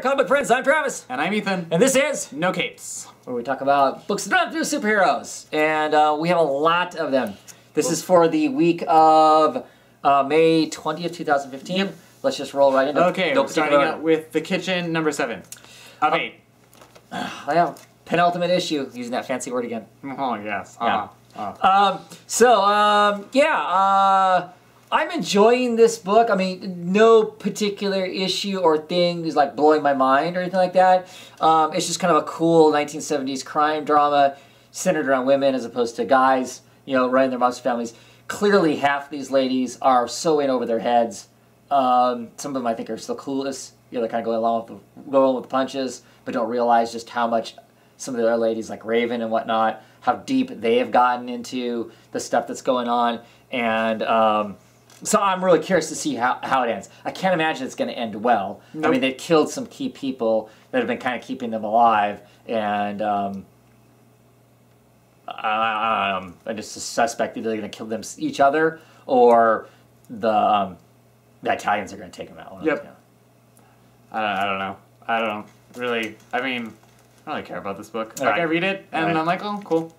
Comic Book Friends. I'm Travis. And I'm Ethan. And this is No Capes, where we talk about books that don't have to do with superheroes. And we have a lot of them. This is for the week of May 20th, 2015. Yep. Let's just roll right into it. Okay, we're starting out with The Kitchen, number 7 of 8. Yeah, penultimate issue, using that fancy word again. Oh, yes. Yeah. I'm enjoying this book. I mean, no particular issue or thing is like blowing my mind or anything like that. It's just kind of a cool 1970s crime drama centered around women as opposed to guys, you know, running their moms' families. Clearly, half these ladies are so in over their heads. Some of them I think are still clueless. You know, they're kind of going with the punches, but don't realize just how much some of the other ladies, like Raven and whatnot, how deep they have gotten into the stuff that's going on. And so I'm really curious to see how it ends. I can't imagine it's going to end well. Nope. I mean, they killed some key people that have been kind of keeping them alive. And I just suspect either they're going to kill them each other or the Italians are going to take them out. Yep. I don't know. I don't really. I mean, I don't really care about this book. Like, I read it, and I'm like, oh, cool.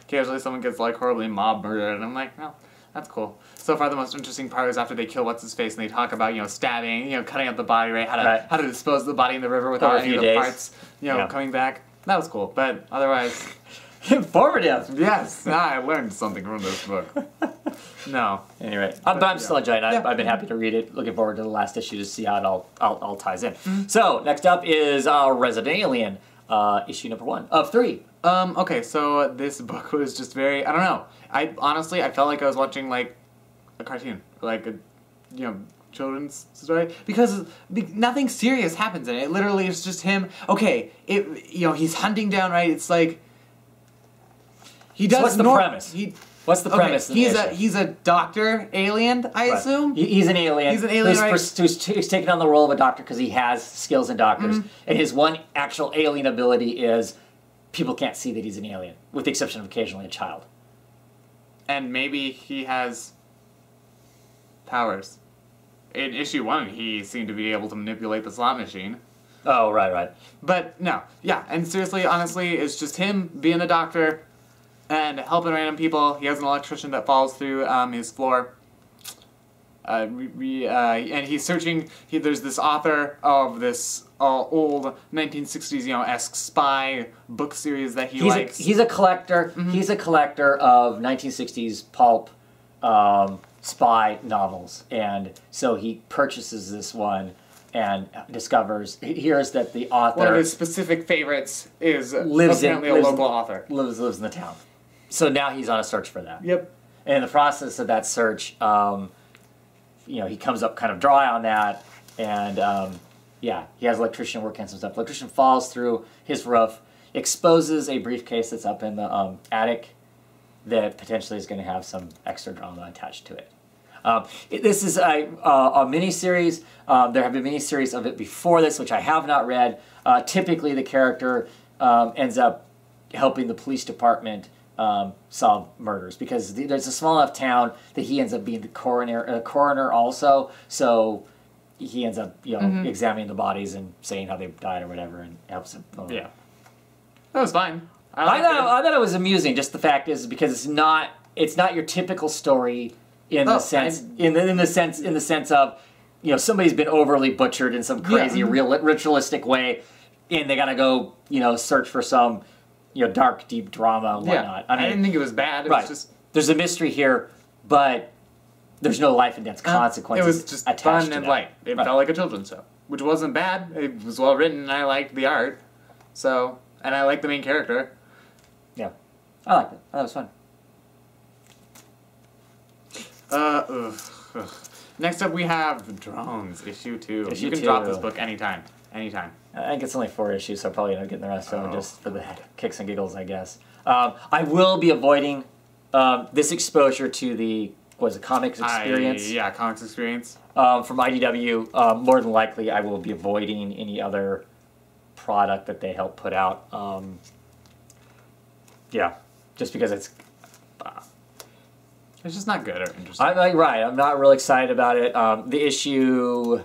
Occasionally someone gets, like, horribly mob murdered, and I'm like, oh, that's cool. So far, the most interesting part is after they kill What's-His-Face, and they talk about, you know, stabbing, you know, cutting up the body, right? How to dispose of the body in the river without any of the parts, you know, coming back. That was cool, but otherwise... Informative! Yes, I learned something from this book. No. Anyway, but I'm still enjoying it. I've been happy to read it. Looking forward to the last issue to see how it all ties in. Mm-hmm. So, next up is Resident Alien, issue number 1 of 3. Okay, so this book was just very, I don't know. I felt like I was watching, like, a cartoon. Like, a, you know, children's story. Because nothing serious happens in it. It literally is just him. Okay, you know, he's hunting down, right? It's like... He does. So what's the premise? What's the premise? He's a doctor alien, I assume. He's an alien. He's an alien, who's taken on the role of a doctor because he has skills in doctors, and his one actual alien ability is people can't see that he's an alien, with the exception of occasionally a child. And maybe he has powers. In issue 1, he seemed to be able to manipulate the slot machine. Oh, right. But no, yeah, and seriously, honestly, it's just him being a doctor. And helping random people. He has an electrician that falls through his floor. And he's searching. There's this author of this old 1960s, you know, esque spy book series that he likes. He's a collector. Mm-hmm. He's a collector of 1960s pulp spy novels, and so he purchases this one and hears that the author, one of his specific favorites, is apparently a local author. Lives in the town. So now he's on a search for that. Yep. And in the process of that search, you know, he comes up kind of dry on that, and he has an electrician working on some stuff. Electrician falls through his roof, exposes a briefcase that's up in the attic that potentially is going to have some extra drama attached to it. This is a mini-series. There have been mini-series of it before this, which I have not read. Typically, the character ends up helping the police department solve murders, because there's a small enough town that he ends up being the coroner also. So he ends up, you know, examining the bodies and saying how they died or whatever, and helps him. Yeah, that was fine. I thought it was amusing. Just the fact is because it's not your typical story in the sense of, you know, somebody's been overly butchered in some crazy ritualistic way, and they gotta go, you know, search for some, you know, dark, deep drama and whatnot. I didn't think it was bad. It was just... There's a mystery here, but there's no life and death consequences. It was just fun and light. It felt like a children's show, which wasn't bad. It was well written, and I liked the art. So, and I liked the main character. Yeah. I liked it. That was fun. Next up we have Drones, issue 2. You can drop this book anytime. Anytime. I think it's only 4 issues, so I'll probably end up getting the rest of them just for the kicks and giggles, I guess. I will be avoiding this exposure to the, comics experience? Comics experience. From IDW. More than likely, I will be avoiding any other product that they help put out. Just because it's just not good or interesting. I'm not really excited about it. The issue...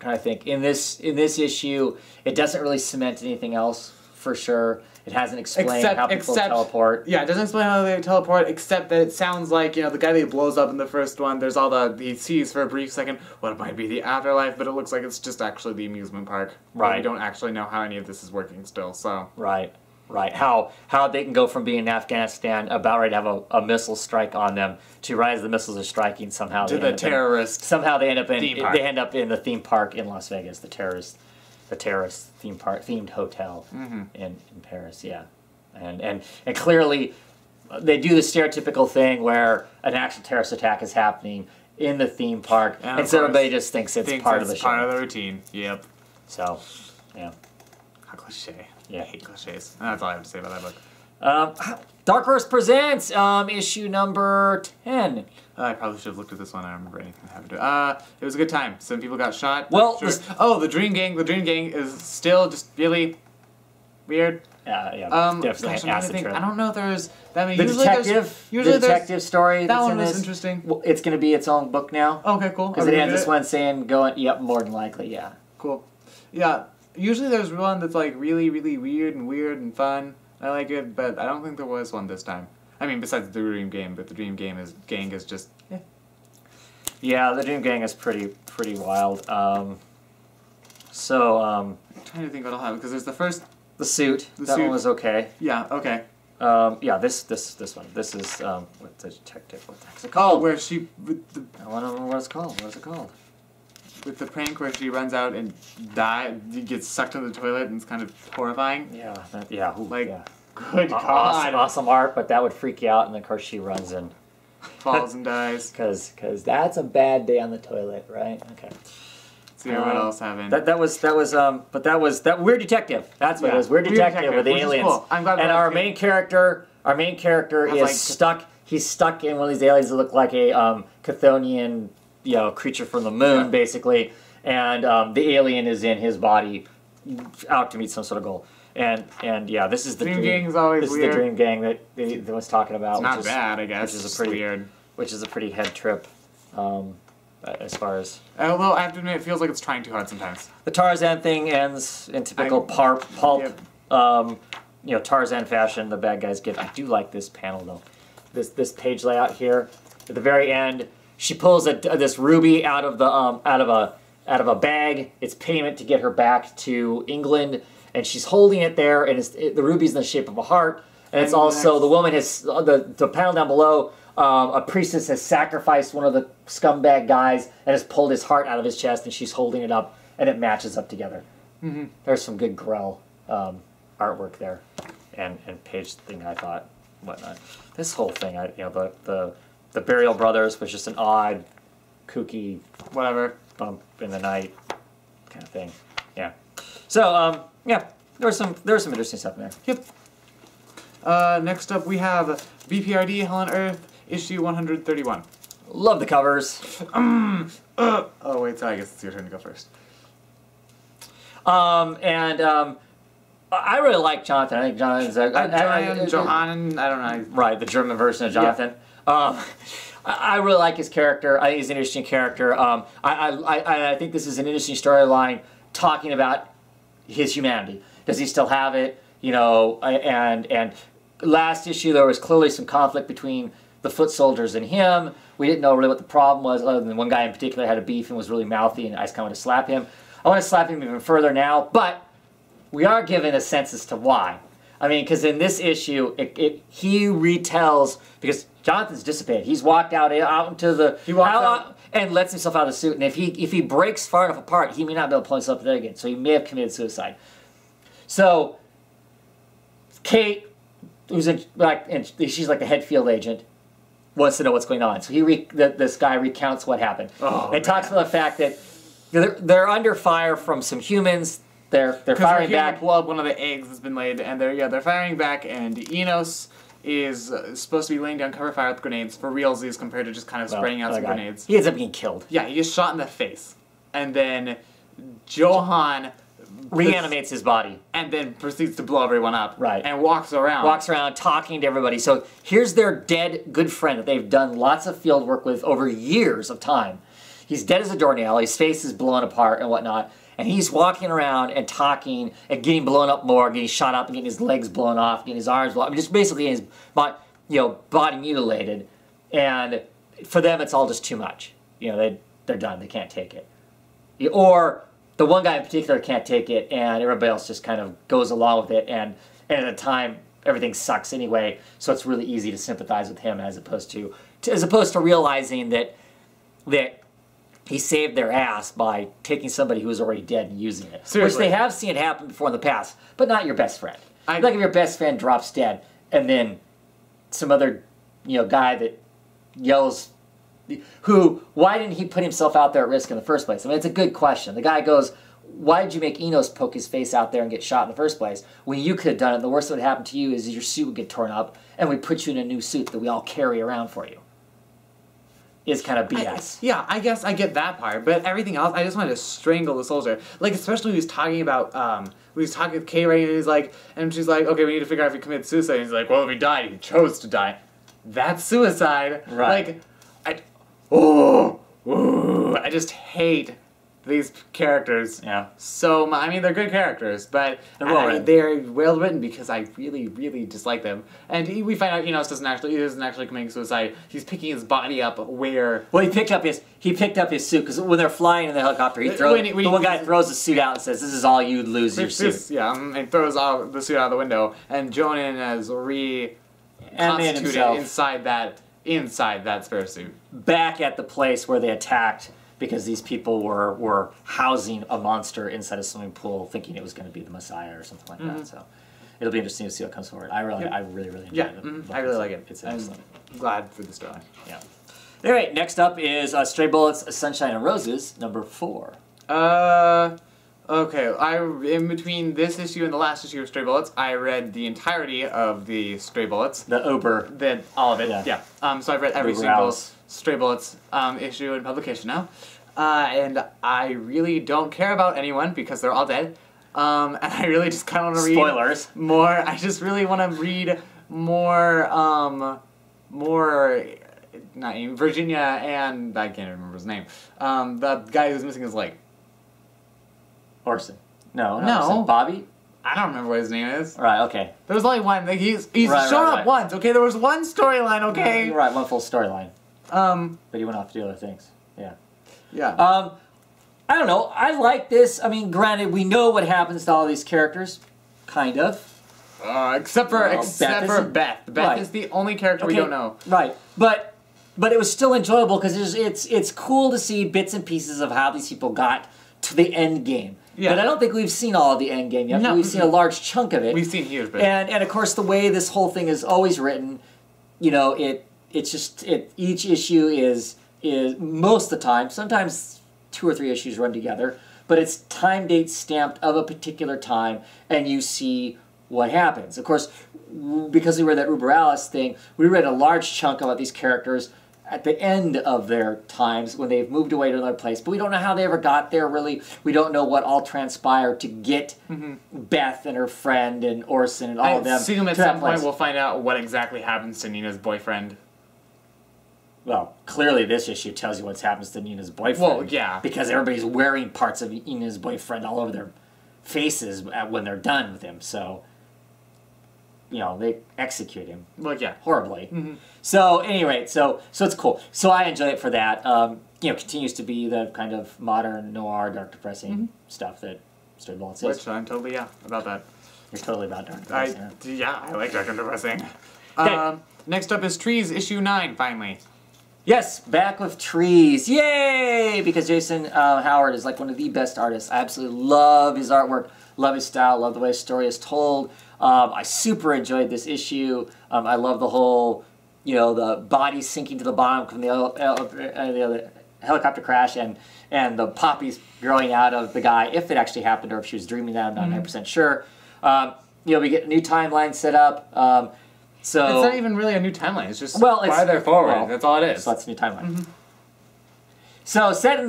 kind of think in this issue, it doesn't really cement anything else for sure. It hasn't explained how people teleport. Yeah, it doesn't explain how they teleport, except that it sounds like, the guy that blows up in the first one, there's all he sees for a brief second what might be the afterlife, but it looks like it's just actually the amusement park. Right. We don't actually know how any of this is working still, so. Right. How they can go from being in Afghanistan about ready to have a missile strike on them to right as the missiles are striking somehow to the terrorist. Somehow they end up in the theme park in Las Vegas, the terrorist themed hotel in Paris, yeah. And clearly they do the stereotypical thing where an actual terrorist attack is happening in the theme park, and so everybody just thinks it's part of the show. Part of the routine, yep. So, yeah. How cliche. Yeah. I hate cliches. That's all I have to say about that book. Dark Horse Presents, issue number 10. I probably should have looked at this one. I don't remember anything that happened to it. It was a good time. Some people got shot. Well, sure. The Dream Gang. The Dream Gang is still just really weird. Definitely an acid trip. I don't know if there's that many. The detective story. That one was interesting. Well, it's going to be its own book now. Okay, cool. Because it ends this one saying, yep, more than likely, yeah. Cool. Yeah. Usually there's one that's like really, really weird and fun. I like it, but I don't think there was one this time. I mean, besides the Dream Game, but the Dream Gang is just. Yeah, the Dream Gang is pretty wild. I'm trying to think what'll happen because there's the first. The suit. That one was okay. Yeah. Okay. This one. This is what the detective. What the heck's it called? Where she with the. I want to know what it's called. What is it called? With the prank where she runs out and gets sucked into the toilet and it's kind of horrifying. Yeah. Good God. Awesome art, but that would freak you out, and of course she runs and falls and dies. Because that's a bad day on the toilet, right? Okay. See what else happened. That was Weird Detective. That's what it was. Weird Detective with the aliens. Cool. I'm glad. And our main character is stuck. He's stuck in one of these aliens that look like a Chthonian, creature from the moon, basically. And the alien is in his body, out to meet some sort of goal. And yeah, this is the Dream Gang's always this weird. Is the Dream Gang that they was talking about. It's not bad, I guess. Which is weird. Which is a pretty head trip. As far as... Although, I have to admit, it feels like it's trying too hard sometimes. The Tarzan thing ends in typical pulp, Tarzan fashion. The bad guys get... I do like this panel, though. This page layout here. At the very end, she pulls this ruby out of a bag. It's payment to get her back to England, and she's holding it there, and the ruby's in the shape of a heart. And it's also... The woman has... The panel down below... a priestess has sacrificed one of the scumbag guys and has pulled his heart out of his chest, and she's holding it up, and it matches up together. Mm-hmm. There's some good Grell artwork there, and page thing, I thought, whatnot. This whole thing, the Burial Brothers was just an odd, kooky, whatever, bump in the night kind of thing. Yeah. So there was some interesting stuff in there. Yep. Next up we have BPRD Hell on Earth. Issue 131. Love the covers. Oh, wait, so I guess it's your turn to go first. I really like Jonathan. I think Jonathan's Johann, I don't know. Right, the German version of Jonathan. Yeah. I really like his character. I think he's an interesting character. I think this is an interesting storyline talking about his humanity. Does he still have it? And last issue there was clearly some conflict between the foot soldiers and him. We didn't know really what the problem was, other than one guy in particular had a beef and was really mouthy, and I just kind of wanted to slap him. I want to slap him even further now, but we are given a sense as to why. I mean, because in this issue, he retells, because Jonathan's dissipated. He's walked out into the... He walked out and lets himself out of the suit, and if he breaks far enough apart, he may not be able to pull himself together again, so he may have committed suicide. So, Kate, who's she's like the head field agent, wants to know what's going on. So this guy recounts what happened. And talks about the fact that they're under fire from some humans. They're firing back. Blow up one of the eggs that's been laid, and they're firing back. And Enos is supposed to be laying down cover fire with grenades for realsies compared to just kind of spraying out some grenades. He ends up being killed. Yeah, he gets shot in the face, and then Johann reanimates his body and then proceeds to blow everyone up. Right. And walks around talking to everybody. So here's their dead good friend that they've done lots of field work with over years of time. He's dead as a doornail. His face is blown apart and whatnot. And he's walking around and talking and getting blown up more, getting shot up and getting his legs blown off, getting his arms blown off. I mean, just basically his body mutilated. And for them, it's all just too much. They're done. They can't take it. Or the one guy in particular can't take it, and everybody else just kind of goes along with it. And at the time, everything sucks anyway, so it's really easy to sympathize with him as opposed to realizing that he saved their ass by taking somebody who was already dead and using it. Seriously. Which they have seen happen before in the past, but not your best friend. Like if your best friend drops dead, and then some other guy that yells, why didn't he put himself out there at risk in the first place? I mean, it's a good question. The guy goes, why did you make Enos poke his face out there and get shot in the first place when you could have done it? The worst that would happen to you is your suit would get torn up, and we put you in a new suit that we all carry around for you. Is kind of BS. I guess I get that part, but everything else, I just wanted to strangle the soldier. Like, especially when he was talking about, we was talking with K-Ray, and she's like, okay, we need to figure out if he committed suicide. And he's like, well, if he died, he chose to die. That's suicide. Right. Like, I just hate these characters so much. I mean, they're good characters, but they're well written because I really, really dislike them. And we find out Enos isn't actually committing suicide. He's picking his body up where... Well, he picked up his suit, because when they're flying in the helicopter, the one guy throws the suit out and says, "This is all you'd lose your suit." And throws the suit out of the window. And Jonan has reconstituted inside that spare suit. Back at the place where they attacked, because these people were housing a monster inside a swimming pool, thinking it was going to be the Messiah or something like that. So it'll be interesting to see what comes forward. I really enjoy it. I really like it. It's excellent. I'm glad for the story. Yeah. All right. Next up is Stray Bullets, Sunshine and Roses, number 4. Okay. In between this issue and the last issue of Stray Bullets, I read the entirety of the Stray Bullets. All of it. Yeah. So I've read every single Stray Bullets issue in publication now. And I really don't care about anyone because they're all dead. And I really just kind of want to read... Spoilers. More. I just really want to read more... Not even Virginia and... I can't remember his name. The guy who's missing his leg. Orson. No. Bobby? I don't remember what his name is. Right, okay. There was only one. Like, he's shown up once, okay? There was one storyline, okay? You're right, one full storyline. But he went off to do other things. Yeah. Yeah. I don't know. I like this. I mean, granted, we know what happens to all these characters. Kind of. Except for Beth. Beth is the only character we don't know. Right. But it was still enjoyable because it's cool to see bits and pieces of how these people got to the end game. Yeah. But I don't think we've seen all of the end game yet. No. We've seen a large chunk of it. We've seen huge bits. And of course, the way this whole thing is always written, each issue is most of the time, sometimes 2 or 3 issues run together, but it's time date stamped of a particular time, and you see what happens. Of course, because we read that Uber Alice thing, we read a large chunk about these characters at the end of their times when they've moved away to another place, but we don't know how they ever got there, really. We don't know what all transpired to get Beth and her friend and Orson and all of them. I assume at some point we'll find out what exactly happens to Nina's boyfriend. Well, clearly this issue tells you what happens to Nina's boyfriend. Well, yeah. Because everybody's wearing parts of Nina's boyfriend all over their faces when they're done with him, so... they execute him. Well, yeah. Horribly. So, anyway, so it's cool. So I enjoy it for that. Continues to be the kind of modern, noir, dark, depressing stuff that Stray Bullets is. Which I'm totally, about that. You're totally about dark, depressing. I like dark and depressing. Okay. Next up is Trees, issue 9, finally. Yes, back with Trees. Yay! Because Jason Howard is like one of the best artists. I absolutely love his artwork, love his style, love the way his story is told. I super enjoyed this issue. I love the whole, the body sinking to the bottom from the helicopter crash and the poppies growing out of the guy, if it actually happened or if she was dreaming that, I'm not 100% sure. We get a new timeline set up. So it's not even really a new timeline. It's just farther forward. Well, that's all it is. So that's a new timeline. So set in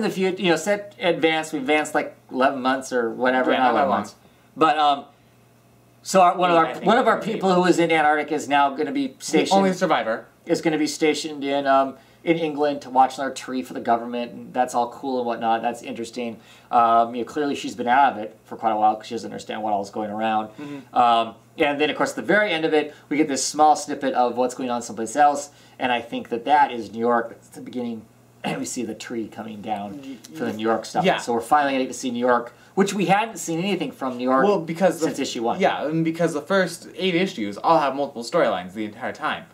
the future, set advanced. We advanced like 11 months or whatever. Yeah, not 11 months. But so one of our people who was in Antarctica is now going to be stationed. The only survivor is going to be stationed in in England to watch another tree for the government, and that's all cool and whatnot. That's interesting. Clearly she's been out of it for quite a while because she doesn't understand what all is going around. And then, of course, at the very end of it, we get this small snippet of what's going on someplace else, and I think that is New York. That's the beginning, and we see the tree coming down for the New York stuff. Yeah. So we're finally getting to see New York, which we hadn't seen anything from New York since issue 1. Yeah, and because the first 8 issues all have multiple storylines the entire time.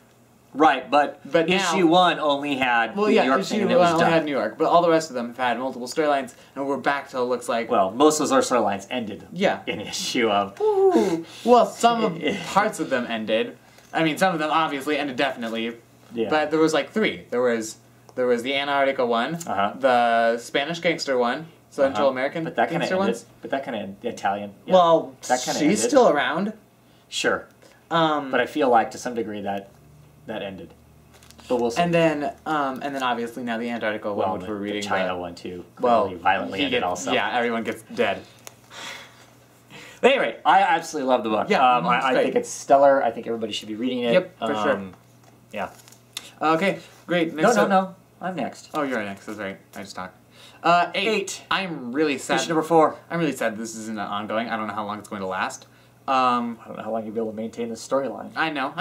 Right, but issue 1 only had New York thing, and it was only done. had New York, but all the rest of them have had multiple storylines, and we're back to, it looks like... Well, most of those storylines ended Yeah. in issue of... Ooh. Well, parts of them ended. I mean, some of them obviously ended definitely, but there was like 3. There was the Antarctica one, the Spanish gangster one, Central American but that gangster ones. But that kind of Italian. Yeah. Well, that kinda she's ended. still around. Sure. But I feel like to some degree that ended. But we'll see. And then obviously now the Antarctica one, which we're reading. The China one too. Violently ended also. Yeah, everyone gets dead. But anyway, I absolutely love the book. Yeah, I think it's stellar. I think everybody should be reading it. Yep, for sure. Yeah. Okay, great. Next No. I'm next. Oh, you're next. That's right. I just talked. 8. I'm really sad. Issue number 4. I'm really sad this isn't ongoing. I don't know how long it's going to last. I don't know how long you'll be able to maintain this storyline. I know.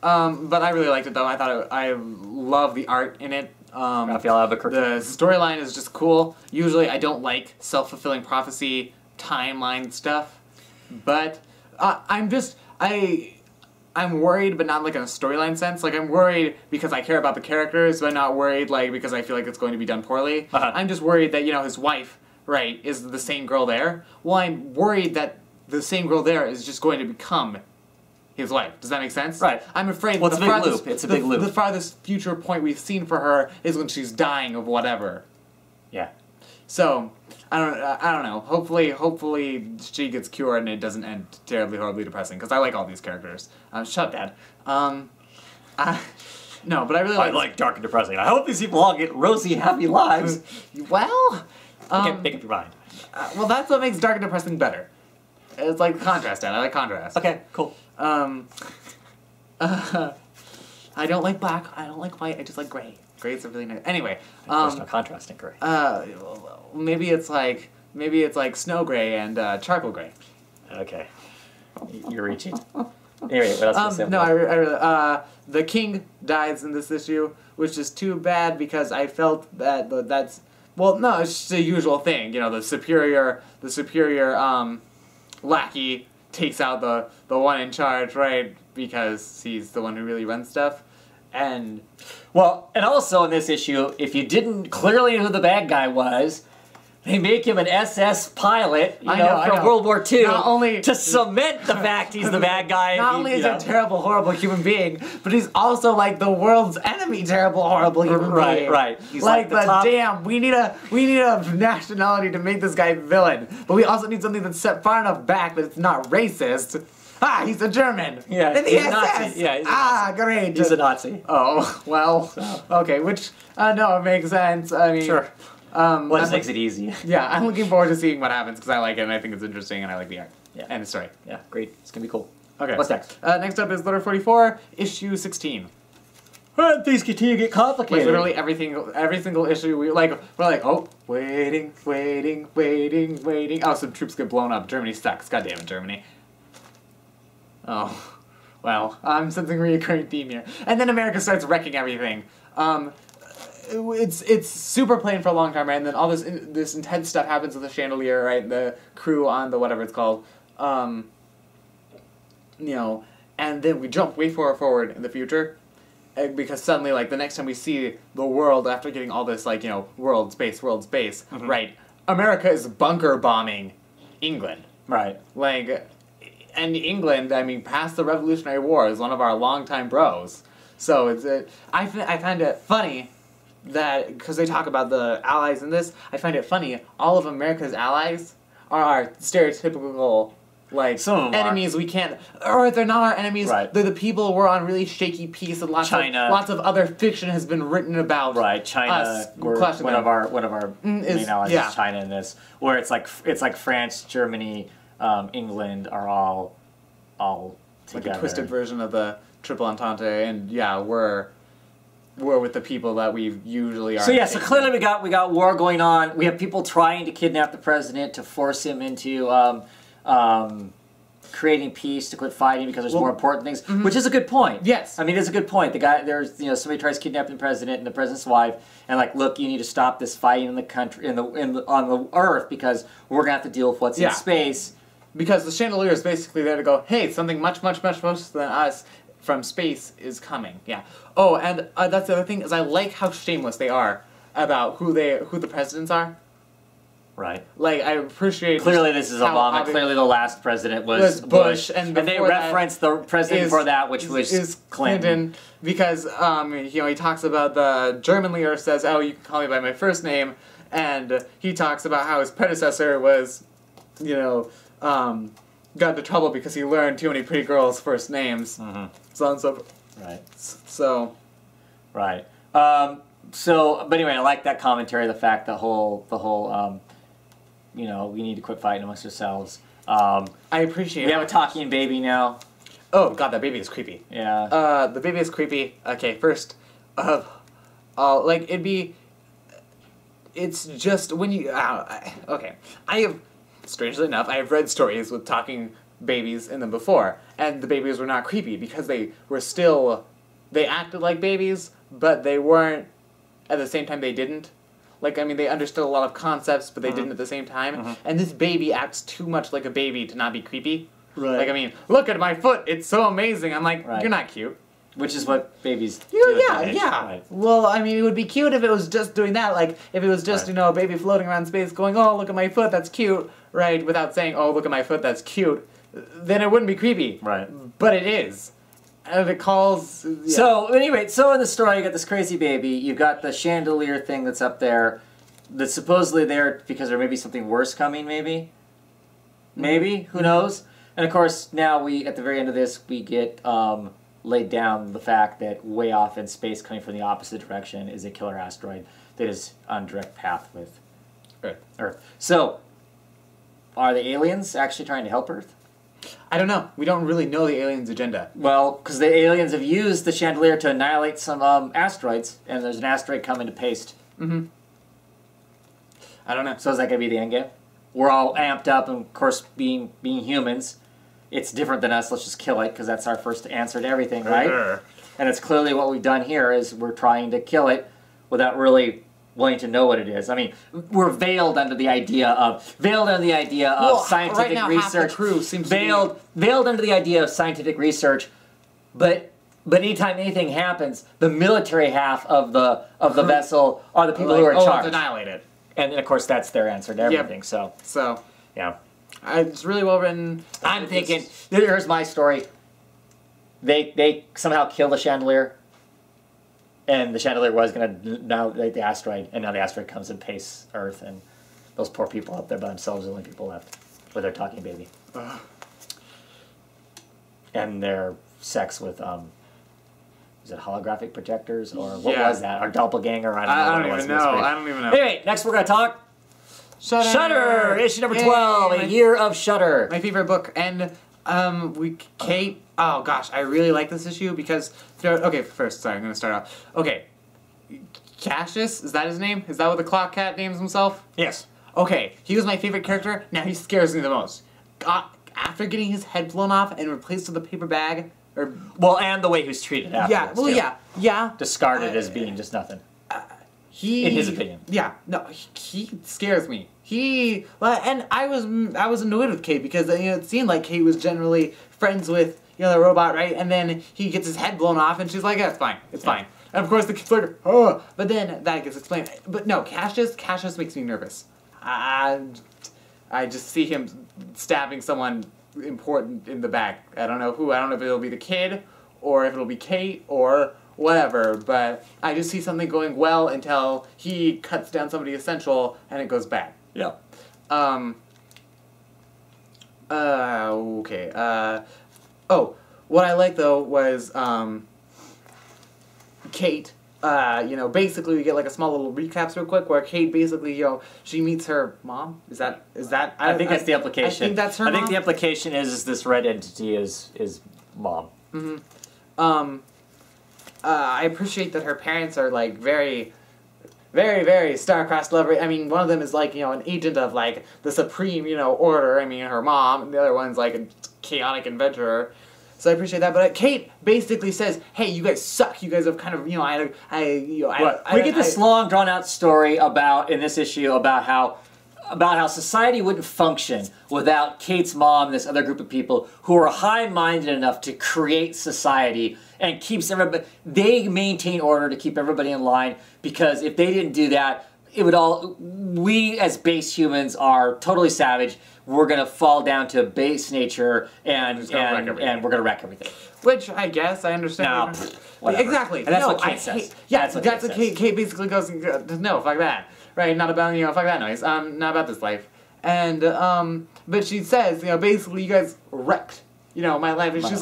But I really liked it though. I love the art in it. Raphael Albuquerque. The storyline is just cool. Usually I don't like self-fulfilling prophecy timeline stuff, but I'm worried, but not like in a storyline sense. Like I'm worried because I care about the characters, but not worried like because I feel like it's going to be done poorly. I'm just worried that his wife, right, is the same girl there. Well, I'm worried that the same girl there is just going to become his wife. Does that make sense? Right. I'm afraid it's a big loop. It's a big loop. The farthest future point we've seen for her is when she's dying of whatever. Yeah. So, I don't know. Hopefully she gets cured and it doesn't end terribly, horribly depressing, because I like all these characters. Shut Dad. No, but I really I like dark and depressing. I hope these people all get rosy, happy lives. Well... make up your mind. Well, that's what makes dark and depressing better. It's like contrast, Dad. I like contrast. Okay, cool. I don't like black. I don't like white. I just like gray. Gray's a really nice. Anyway, there's no contrast in gray. maybe it's like snow gray and charcoal gray. Okay, you're reaching. Anyway, what else? No, I really. The king dies in this issue, which is too bad because I felt that's. Well, no, it's just the usual thing. The superior lackey takes out the one in charge, right? Because he's the one who really runs stuff. And also in this issue, if you didn't clearly know who the bad guy was, they make him an SS pilot, from World War II, not only to cement the fact he's the bad guy. Not only is he a terrible, horrible human being, but he's also like the world's enemy, terrible, horrible human being. Right. He's like the top... damn. We need a nationality to make this guy villain, but we also need something that's set far enough back that it's not racist. He's a German. Yeah, in the he's SS. a Nazi. Yeah, he's a Nazi. Great. He's a Nazi. Oh, well, okay, which, no, it makes sense. I mean... Sure. Just makes it easy. Yeah, I'm looking forward to seeing what happens, because I like it, and I think it's interesting, and I like the art. Yeah. And the story. Yeah, great. It's gonna be cool. Okay. What's next? Next up is Letter 44, issue 16. Things continue to get complicated. Like, literally every single issue, we're like, oh, waiting. Oh, some troops get blown up. Germany sucks. God damn it, Germany. Oh, well, I'm sensing a reoccurring theme here. And then America starts wrecking everything. It's super plain for a long time, right? And then all this intense stuff happens with the Chandelier, right? The crew on the whatever it's called. And then we jump way far forward in the future. Because suddenly, like, the next time we see the world after getting all this, like, world, space, right? America is bunker bombing England. Right. Like... And England, I mean, past the Revolutionary War, is one of our longtime bros. So I find it funny that, because they talk about the allies in this, I find it funny, all of America's allies are our stereotypical, like, enemies we can't, or they're not our enemies, right. They're the people we're on really shaky peace, and lots of other fiction has been written about. Right, China, one of our main allies is China in this, where it's like France, Germany, England are all together. Like a twisted version of the Triple Entente, and we're were with the people that we usually are. So yeah, so clearly we got war going on. We have people trying to kidnap the president to force him into creating peace, to quit fighting because there's more important things, which is a good point. Yes, I mean it's a good point. The guy, there's somebody tries kidnapping the president and the president's wife, and like, look, you need to stop this fighting in the country, on the earth, because we're gonna have to deal with what's in space. Because the Chandelier is basically there to go, hey, something much, much, much worse than us from space is coming. Yeah. Oh, and that's the other thing, is I like how shameless they are about who the presidents are. Right. Like, I appreciate... Clearly this is Obama. Clearly the last president was Bush. And they referenced the president before that, which was Clinton. Because, he talks about the German leader says, oh, you can call me by my first name. And he talks about how his predecessor was, got into trouble because he learned too many pretty girls' first names. So on and so forth. Right. So. Right. But anyway, I like that commentary. The fact the whole we need to quit fighting amongst ourselves. I appreciate it. We have a talking baby now. Oh god, that baby is creepy. Yeah. The baby is creepy. Okay, first, it's just when you. Okay, strangely enough, I have read stories with talking babies in them before, and the babies were not creepy because they acted like babies, but they weren't, at the same time they didn't. They understood a lot of concepts, but they didn't at the same time, and this baby acts too much like a baby to not be creepy. Right. Look at my foot, it's so amazing. I'm like, you're not cute. Which is what babies do. Yeah. Right. Well, it would be cute if it was just doing that. Like, if it was just, a baby floating around space going, oh, look at my foot, that's cute, right? Without saying, oh, look at my foot, that's cute. Then it wouldn't be creepy. Right. But it is. And it calls... Yeah. So, anyway, in the story, you got this crazy baby. You've got the chandelier thing that's up there. That's supposedly there because there may be something worse coming, maybe? Maybe? Who knows? And, of course, now at the very end of this, we get... laid down the fact that way off in space, coming from the opposite direction, is a killer asteroid that is on direct path with Earth. So, are the aliens actually trying to help Earth? I don't know. We don't really know the aliens' agenda. Well, because the aliens have used the chandelier to annihilate some asteroids, and there's an asteroid coming to paste. I don't know. So is that going to be the end game? We're all amped up, and of course, being humans, it's different than us, let's just kill it, because that's our first answer to everything, right? And it's clearly what we've done here is we're trying to kill it without really wanting to know what it is. I mean, we're veiled under the idea of scientific right now, research. Half the crew seems veiled under the idea of scientific research, but anytime anything happens, the military half of the vessel are the people who are in charge. Let's annihilate it. And of course, that's their answer to everything. So yeah. It's really well written. I'm thinking, here's my story. They somehow kill the chandelier, and the chandelier was going to annihilate the asteroid, and now the asteroid comes and pastes Earth, and those poor people up there by themselves are the only people left with their talking baby. And their sex with, is it holographic projectors, or what was that? Or doppelganger? I don't even know. Anyway, next we're going to talk Shudder! Issue number 12, A Year of Shudder. My favorite book. And, Kate, oh gosh, I really like this issue because, okay, first, sorry, I'm going to start off. Okay, Cassius, is that his name? Is that what the clock cat names himself? Yes. Okay, he was my favorite character, now he scares me the most. After getting his head blown off and replaced with a paper bag, and the way he was treated afterwards. Yeah. Discarded as being just nothing. In his opinion. Yeah, no, he scares me. And I was annoyed with Kate because it seemed like Kate was generally friends with the robot, right? And then he gets his head blown off, and she's like, "Yeah, it's fine." And of course the kid's like, "Oh," but then that gets explained. But no, Cassius makes me nervous. I just see him stabbing someone important in the back. I don't know who. I don't know if it'll be the kid or if it'll be Kate or whatever, but I just see something going well until he cuts down somebody essential and it goes bad. Yeah. Okay. What I like though was, Kate, basically we get like a small little recaps real quick where Kate basically, she meets her mom. Is that? I think that's the implication. I think that's her mom. I think the implication is this red entity is mom. I appreciate that her parents are like very, very, very star-crossed lover. I mean, one of them is like, you know, an agent of like the supreme, you know, order. I mean, her mom, and the other one's like a chaotic adventurer. So I appreciate that. But Kate basically says, "Hey, you guys suck. You guys have kind of, you know, we get this long, drawn-out story about in this issue about how society wouldn't function without Kate's mom and this other group of people who are high-minded enough to create society and keeps everybody. They maintain order to keep everybody in line, because if they didn't do that, it would all. We as base humans are totally savage. We're gonna fall down to base nature and we're gonna wreck everything. Which I guess I understand. No, exactly. And that's what Kate says. That's what Kate basically goes. No, fuck that. Right? Not about, you know, fuck that noise. Not about this life. And but she says, you know, basically you guys wrecked, you know, my life. And she's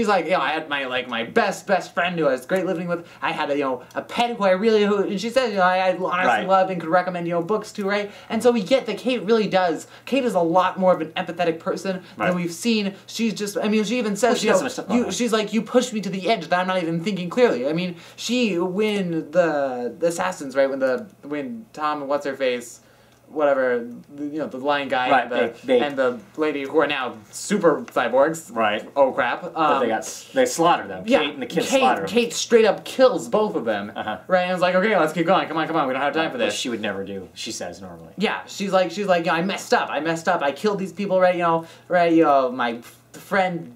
like, you know, I had my best friend who I was great living with. I had a pet who I really, and she says, you know, I honestly loved and could recommend, you know, books to, right? And so we get that Kate really does. Kate is a lot more of an empathetic person than we've seen. She's just, I mean, she even says, she's like, you pushed me to the edge that I'm not even thinking clearly. I mean, when the assassins, right, when Tom and what's her face, whatever, you know, the lion guy and the lady who are now super cyborgs. Right. Oh crap. But they slaughtered them. Yeah, Kate and the kids slaughtered them. Kate straight up kills both of them. Right. And it's like, okay, let's keep going. Come on. We don't have time for this. Which she would never do. She says normally. Yeah. She's like, yeah, I messed up. I killed these people. Right. You know, my friend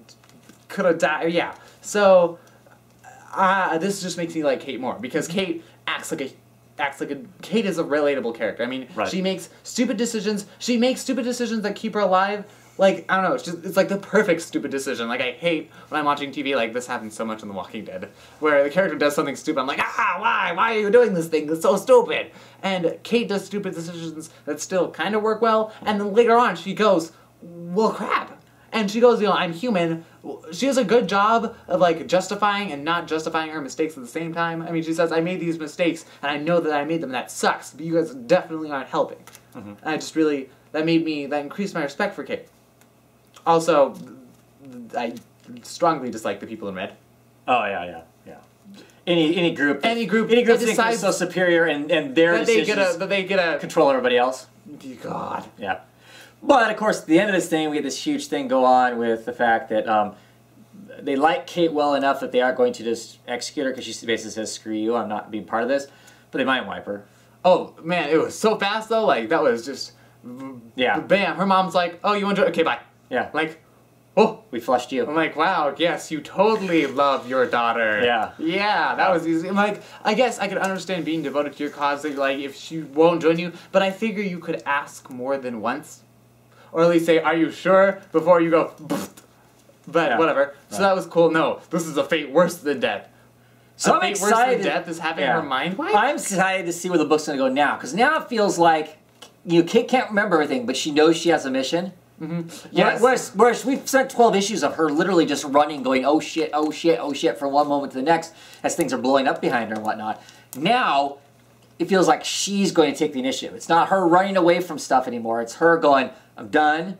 could have died. Yeah. So, this just makes me like Kate more, because Kate Kate is a relatable character. I mean, she makes stupid decisions. She makes stupid decisions that keep her alive. Like, I don't know, it's like the perfect stupid decision. Like, I hate when I'm watching TV, like, this happens so much in The Walking Dead, where the character does something stupid, I'm like, why are you doing this thing? It's so stupid. And Kate does stupid decisions that still kind of work well, and then later on she goes, well, crap. And she goes, you know, I'm human. She does a good job of, like, justifying and not justifying her mistakes at the same time. I mean, she says, I made these mistakes, and I know that I made them, and that sucks, but you guys definitely aren't helping. And I just really, that increased my respect for Kate. Also, I strongly dislike the people in red. Oh, yeah. Any group that thinks they're so superior and their decisions they get a control everybody else. God. Yeah. But, of course, at the end of this thing, we get this huge thing go on with the fact that they like Kate well enough that they aren't going to just execute her, because she basically says, screw you, I'm not being part of this. But they might wipe her. Oh, man, it was so fast, though. Like, that was just... Yeah. Bam. Her mom's like, oh, you enjoy... Okay, bye. Yeah. Like, oh. We flushed you. I'm like, wow, yes, you totally love your daughter. Yeah. Yeah, that was easy. I'm like, I guess I could understand being devoted to your cause, like, if she won't join you, but I figure you could ask more than once. Or at least say, are you sure? Before you go, but whatever. So that was cool. No, this is a fate worse than death. So I'm excited. Worse than death is having her mind wiped? I'm excited to see where the book's going to go now. Because now it feels like, Kate can't remember everything, but she knows she has a mission. Yes. Whereas we've spent 12 issues of her literally just running, going, oh shit, from one moment to the next, as things are blowing up behind her and whatnot. Now, it feels like she's going to take the initiative. It's not her running away from stuff anymore. It's her going, I'm done,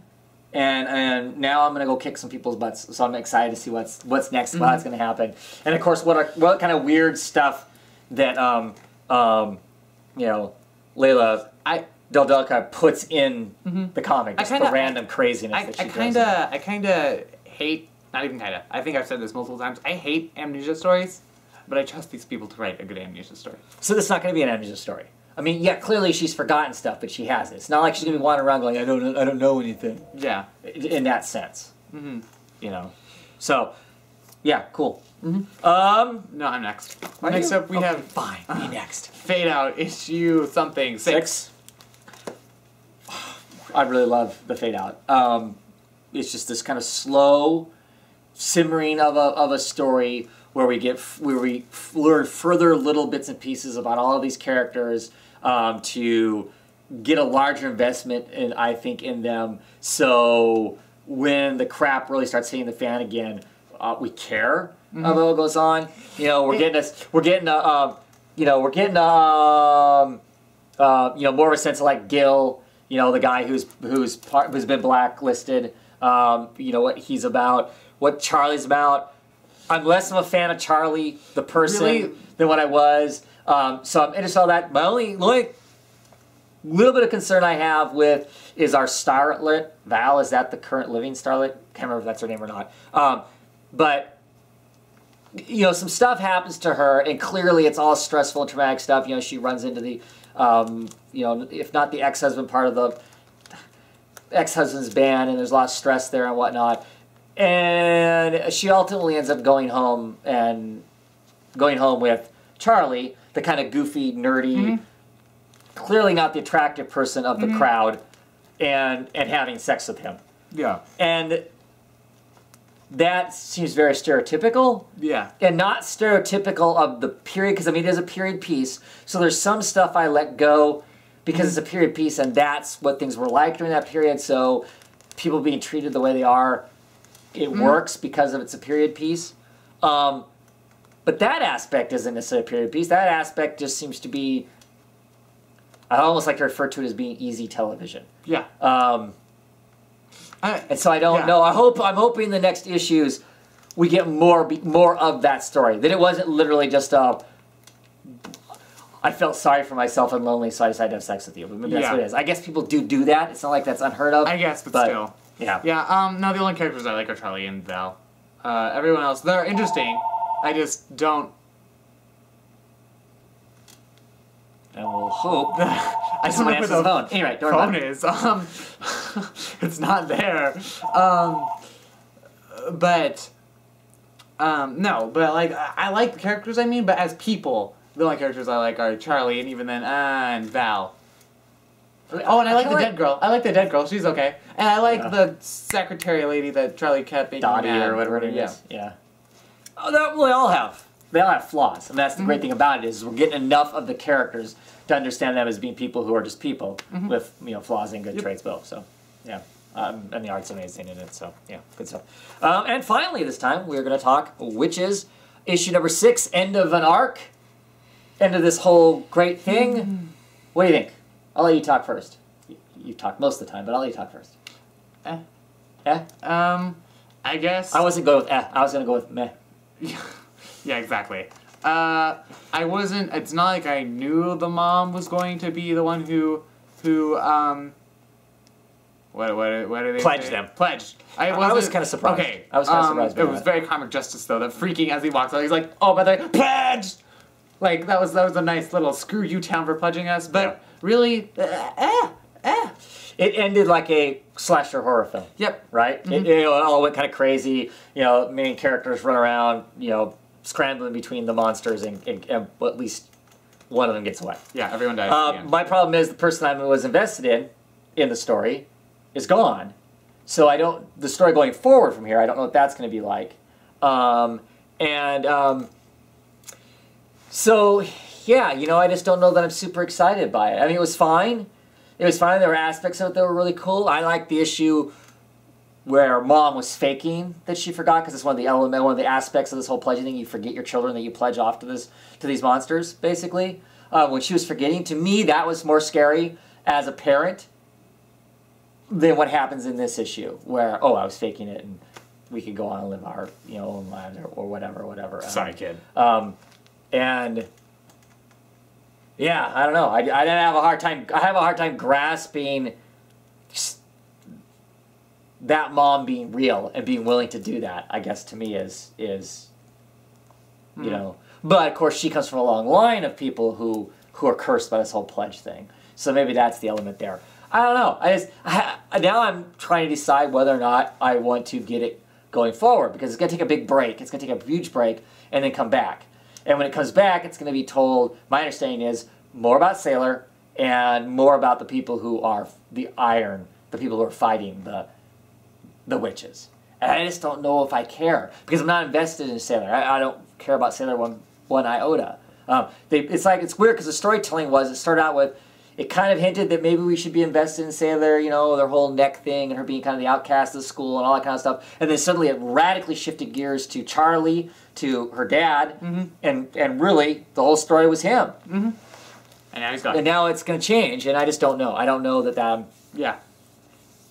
and now I'm gonna go kick some people's butts. So I'm excited to see what's next, what's gonna happen, and of course what kind of weird stuff that Layla Deldelka puts in the comic, just the random craziness that she does. I kinda hate, not even kinda, I think I've said this multiple times. I hate amnesia stories, but I trust these people to write a good amnesia story. So this is not gonna be an amnesia story. I mean, yeah, clearly she's forgotten stuff, but she has it. It's not like she's gonna be wandering around going, I don't know anything. Yeah. In that sense. You know. So, yeah, cool. No, I'm next. Next up we have... Fine, me next. Fade Out, issue something, 6. I really love the Fade Out. It's just this kind of slow simmering of a story where we learn further little bits and pieces about all of these characters, to get a larger investment in them. So when the crap really starts hitting the fan again, we care about what goes on. You know, we're getting more of a sense of like Gil, you know, the guy who's been blacklisted. You know what he's about, what Charlie's about. I'm less of a fan of Charlie, the person, than what I was. So I'm interested in all that. My only little bit of concern I have with is our starlet, Val. Is that the current living starlet? Can't remember if that's her name or not. But you know, some stuff happens to her, and clearly it's all stressful and traumatic stuff. You know, she runs into the, you know, if not the ex-husband, part of the ex-husband's band, and there's a lot of stress there and whatnot. And she ultimately ends up going home with Charlie, the kind of goofy, nerdy, clearly not the attractive person of the crowd, and having sex with him. Yeah. And that seems very stereotypical. Yeah. And not stereotypical of the period, because I mean, it is a period piece. So there's some stuff I let go because it's a period piece, and that's what things were like during that period. So people being treated the way they are, it works because of it's a period piece. But that aspect isn't necessarily a period piece. That aspect just seems to be, I almost like to refer to it as being easy television. Yeah. And so I don't know. I'm hoping the next issues we get more of that story. That it wasn't literally just I felt sorry for myself and lonely, so I decided to have sex with you. But maybe that's what it is. I guess people do that. It's not like that's unheard of. I guess, but still. Yeah. Yeah. No, the only characters I like are Charlie and Val. Everyone else, they're interesting. I just don't. And we'll hope. I just someone want to answers the phone. Anyway, don't worry phone is. It's not there. But no, but like I like the characters. I mean, but as people, the only characters I like are Charlie, and even then, and Val. Oh, and I like the dead girl. I like the dead girl. She's okay. And I like the secretary lady that Charlie kept making Dottie mad. or whatever it is. Yeah. Oh, they all have flaws, and that's the great thing about it is we're getting enough of the characters to understand them as being people who are just people with flaws and good traits both. So, yeah, and the art's amazing in it. So, yeah, good stuff. And finally, this time we're going to talk Wyches, issue number 6, end of an arc, end of this whole great thing. What do you think? I'll let you talk first. You talk most of the time, but I'll let you talk first. I guess I wasn't going with I was going to go with meh. Yeah, exactly. I wasn't. It's not like I knew the mom was going to be the one who what do they Pledged say? them. Pledged. I was kind of surprised. Okay. I was kind of surprised by It was very comic justice though. That freaking as he walks out, he's like, "Oh, by the way, pledged." Like that was a nice little screw you town for pledging us. But really, It ended like a slasher horror film. Yep. Right? It all went kind of crazy. Main characters run around, scrambling between the monsters, and at least one of them gets away. Yeah, everyone dies. My problem is the person I was invested in the story is gone. So the story going forward from here, I don't know what that's going to be like. So, yeah, I just don't know that I'm super excited by it. I mean, it was fine. It was fine. There were aspects of it that were really cool. I like the issue where mom was faking that she forgot, because it's one of the aspects of this whole pledging thing. You forget your children, that you pledge off to these monsters, basically. When she was forgetting, to me, that was more scary as a parent than what happens in this issue, where I was faking it and we could go on and live our own lives or whatever. Sorry, kid. And yeah, I don't know. I have a hard time grasping that mom being real and being willing to do that. I guess to me is But of course, she comes from a long line of people who are cursed by this whole pledge thing. So maybe that's the element there. I don't know. Now I'm trying to decide whether or not I want to get it going forward, because it's going to take a big break. It's going to take a huge break and then come back. And when it comes back, it's going to be told, my understanding is, more about Sailor and more about the people who are the Iron, the people who are fighting the witches. And I just don't know if I care, because I'm not invested in Sailor. I don't care about Sailor one iota. It's weird, because the storytelling it started out with, it kind of hinted that maybe we should be invested in Sailor, their whole neck thing and her being kind of the outcast of the school and all that kind of stuff. And then suddenly it radically shifted gears to Charlie, to her dad, and really the whole story was him. And now he's gone. And now it's going to change, and I just don't know. I don't know that. Yeah.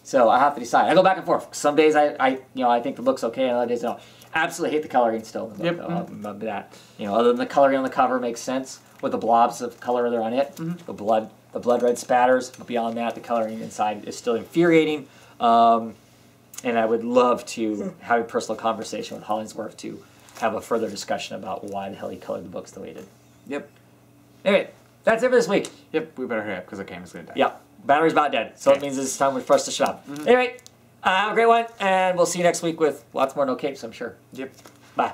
So I have to decide. I go back and forth. Some days I think the book's okay, and other days no. absolutely hate the coloring still in the book. Yep. Though. That, other than the coloring on the cover makes sense with the blobs of color that are on it, the blood red spatters. But beyond that, the coloring inside is still infuriating. And I would love to have a personal conversation with Hollingsworth to have a further discussion about why the hell he colored the books the way he did. Yep. Anyway, that's it for this week. Yep, we better hurry up because the camera's going to die. Yep. Battery's about dead, so it means it's time for us to shut up. Anyway, have a great one, and we'll see you next week with lots more no capes, I'm sure. Yep. Bye.